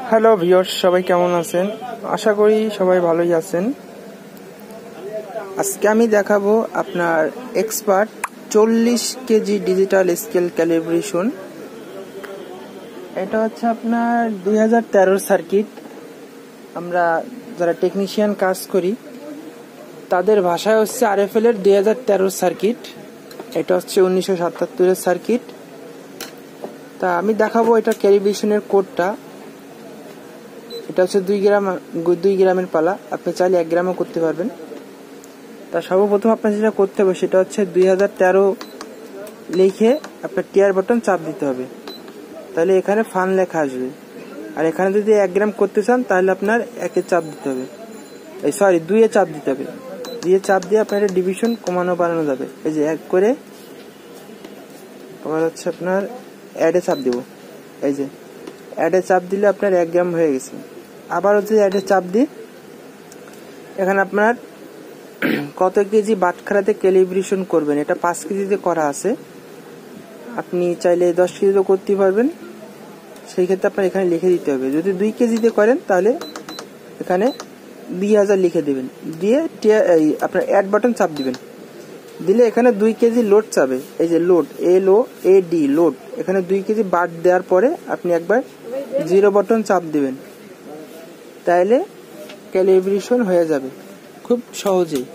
Hello viewers, সবাই কেমন আছেন? আশা করি সবাই ভালোই আছেন। আজকে আমি দেখাবো আপনার expert 40 KG digital scale calibration. এটা হচ্ছে আপনার 2013 সার্কিট। আমরা যারা টেকনিশিয়ান কাজ করি তাদের ভাষায় হচ্ছে আরএফএল এর 2013 সার্কিট। এটা হচ্ছে 1977 সার্কিট। তা আমি দেখাবো এটা ক্যালিব্রেশনের কোডটা। এটা হচ্ছে 2 গ্রামের পালা, আপনি চাইলে 1 গ্রামও করতে পারবেন। তা সর্বপ্রথম আপনার যেটা করতে হবে সেটা হচ্ছে 2013 লিখে আপনার টিয়ার বাটন চাপ দিতে হবে, তাহলে এখানে ফান লেখা আসবে। আর এখানে যদি 1 গ্রাম করতে চান তাহলে আপনার 1-এ চাপ দিতে হবে, 2-এ চাপ দিতে হবে। 2-এ চাপ দিয়ে আপনার ডিভিশন কমানো বাড়ানো যাবে। এই যে 1 করে, আবার হচ্ছে আপনার অ্যাডে চাপ দিব। এই যে অ্যাডে চাপ দিলে আপনার 1 গ্রাম হয়ে গেছে। আবার হচ্ছে অ্যাডে চাপ দিই, এখানে আপনার কত কেজি বাটখারাতে ক্যালিব্রেশন করবেন, এটা 5 কেজিতে করা আছে। আপনি চাইলে 10 কেজিতেও করতে পারবেন, সেই ক্ষেত্রে আপনার এখানে লিখে দিতে হবে। যদি 2 কেজিতে করেন তাহলে এখানে 2000 লিখে দেবেন, দিয়ে আপনার অ্যাড বাটন চাপ দিবেন। দিলে এখানে 2 কেজি লোড চাবে। এই যে লোড, LOAD লোড, এখানে 2 কেজি বাট দেওয়ার পরে আপনি একবার 0 বাটন চাপ দিবেন, তাহলে ক্যালিব্রেশন হয়ে যাবে খুব সহজেই।